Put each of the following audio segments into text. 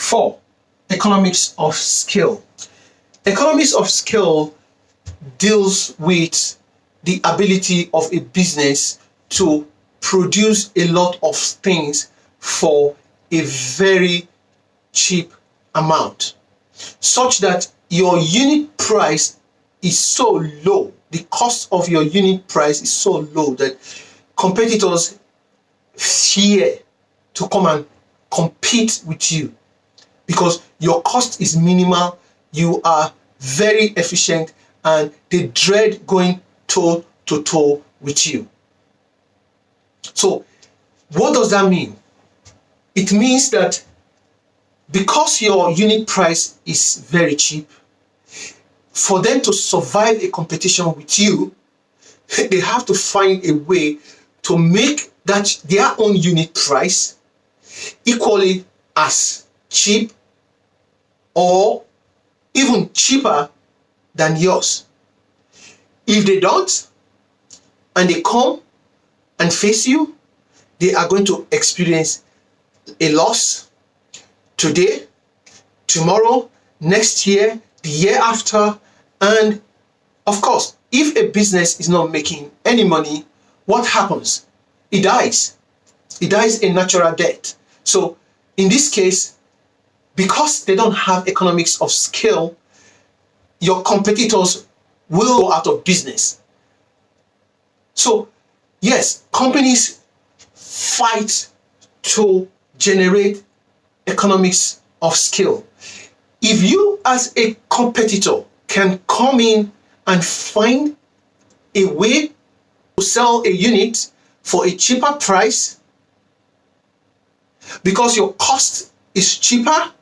4. Economics of scale. Economies of scale deals with the ability of a business to produce a lot of things for a very cheap amount, such that your unit price is so low, the cost of your unit price is so low that competitors fear to come and compete with you because your cost is minimal, you are very efficient, and they dread going toe to toe with you. So what does that mean? It means that because your unit price is very cheap, for them to survive a competition with you, they have to find a way to make that their own unit price equally as cheap or even cheaper than yours. If they don't, and they come and face you, they are going to experience a loss today, tomorrow, next year, the year after, and of course, if a business is not making any money, what happens? It dies. It dies a natural death. So in this case, because they don't have economics of scale, your competitors will go out of business. So yes, companies fight to generate economics of scale. If you as a competitor can come in and find a way to sell a unit for a cheaper price because your cost is cheaper,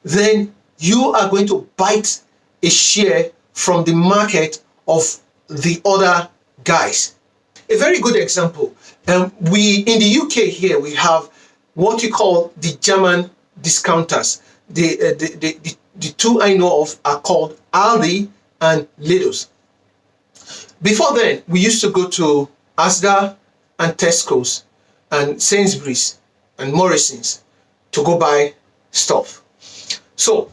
then you are going to bite a share from the market of the other guys. A very good example, we in the UK here, we have what you call the German discounters. The two I know of are called Aldi and Lidl's. Before then, we used to go to Asda and Tesco's and Sainsbury's and Morrison's to go buy stuff. So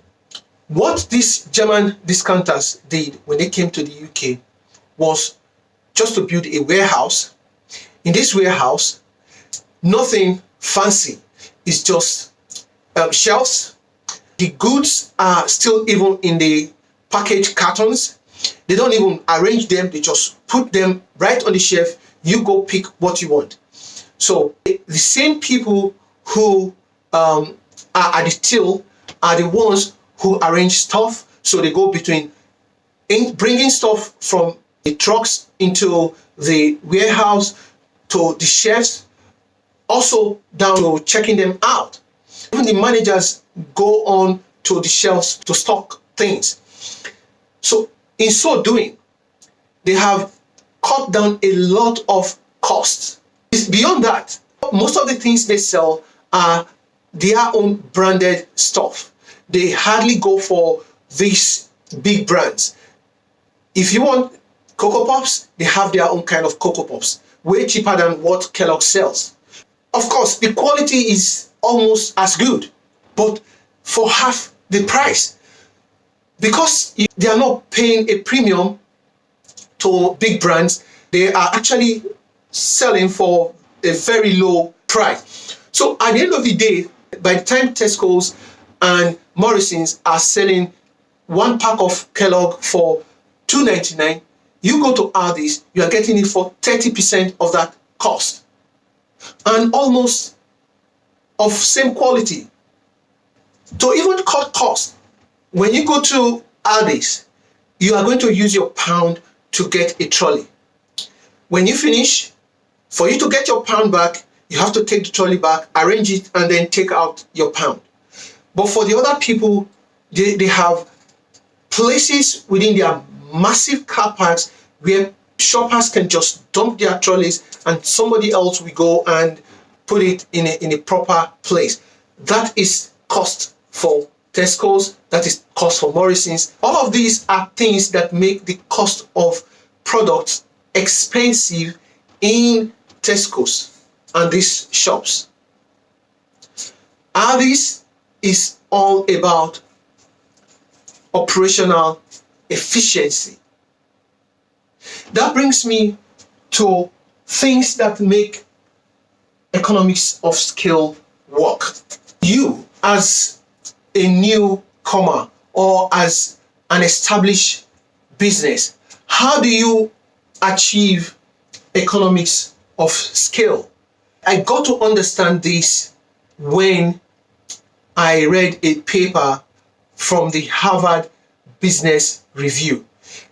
what these German discounters did when they came to the UK was just to build a warehouse. In this warehouse, nothing fancy, it's just shelves. The goods are still even in the packaged cartons. They don't even arrange them, they just put them right on the shelf. You go pick what you want. So the same people who are at the till are the ones who arrange stuff. So they go between bringing stuff from the trucks into the warehouse to the shelves, also down to checking them out. Even the managers go on to the shelves to stock things. So in so doing, they have cut down a lot of costs. It's beyond that. Most of the things they sell are their own branded stuff. They hardly go for these big brands. If you want Cocoa Pops, they have their own kind of Cocoa Pops, way cheaper than what Kellogg sells. Of course, the quality is almost as good, but for half the price. Because they are not paying a premium to big brands, they are actually selling for a very low price. So at the end of the day, by the time Tesco's and Morrison's are selling one pack of Kellogg for $2.99, you go to Aldi's, you are getting it for 30% of that cost and almost of same quality. To even cut costs, when you go to Aldi's, you are going to use your pound to get a trolley. When you finish, for you to get your pound back, you have to take the trolley back, arrange it, and then take out your pound. But for the other people, they have places within their massive car parks where shoppers can just dump their trolleys and somebody else will go and put it in a proper place. That is cost for Tesco's, that is cost for Morrison's. All of these are things that make the cost of products expensive in Tesco's and these shops. Aldi's is all about operational efficiency. That brings me to things that make economics of scale work. You, as a newcomer or as an established business, how do you achieve economics of scale? I got to understand this when I read a paper from the Harvard Business Review.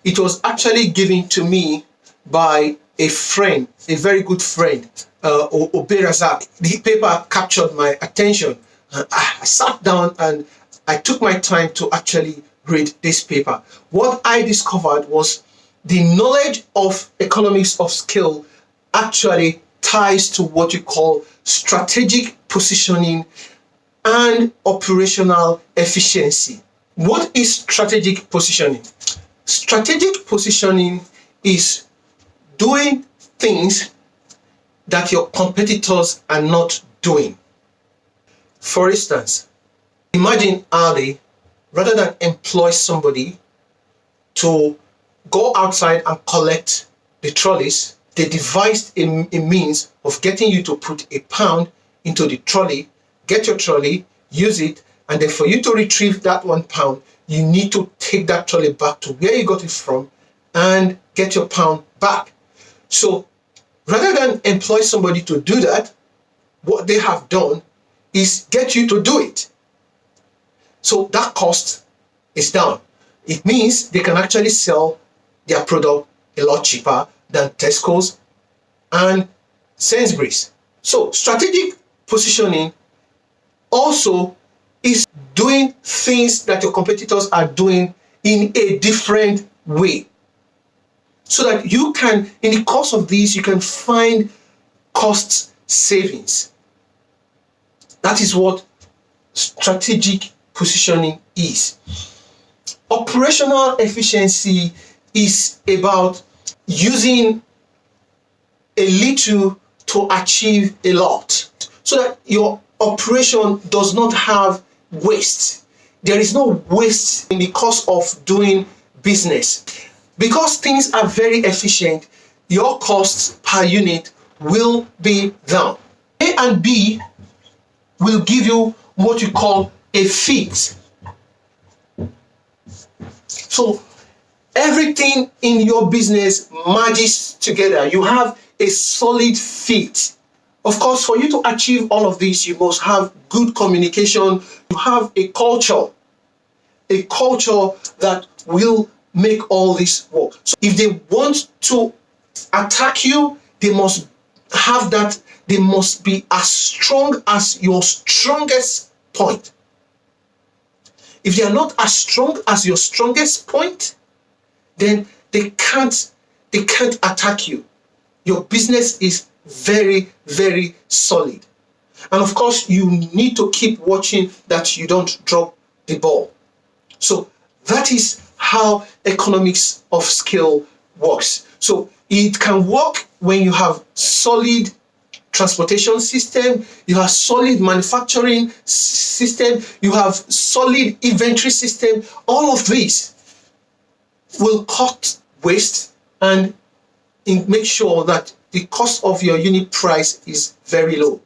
It was actually given to me by a friend, a very good friend, Oberazak. The paper captured my attention. I sat down and I took my time to actually read this paper. What I discovered was the knowledge of economics of scale actually ties to what you call strategic positioning and operational efficiency. What is strategic positioning? Strategic positioning is doing things that your competitors are not doing. For instance, imagine Ali, rather than employ somebody to go outside and collect the trolleys, they devised a means of getting you to put a pound into the trolley, get your trolley, use it, and then for you to retrieve that £1, you need to take that trolley back to where you got it from and get your pound back. So rather than employ somebody to do that, what they have done is get you to do it. So that cost is down. It means they can actually sell their product a lot cheaper than Tesco's and Sainsbury's. So strategic positioning also is doing things that your competitors are doing in a different way, so that you can, in the course of these, you can find cost savings. That is what strategic positioning is. Operational efficiency is about using a little to achieve a lot, so that your operation does not have waste. There is no waste in the course of doing business. Because things are very efficient, your costs per unit will be down. A and B will give you what you call a fit. So everything in your business merges together. You have a solid fit. Of course, for you to achieve all of this, you must have good communication. You have a culture that will make all this work. So if they want to attack you, they must have that. They must be as strong as your strongest point. If they are not as strong as your strongest point, then they can't attack you. Your business is very, very solid. And of course, you need to keep watching that you don't drop the ball. So that is how economics of scale works. So it can work when you have solid transportation system, you have solid manufacturing system, you have solid inventory system. All of these will cut waste and make sure that the cost of your unit price is very low.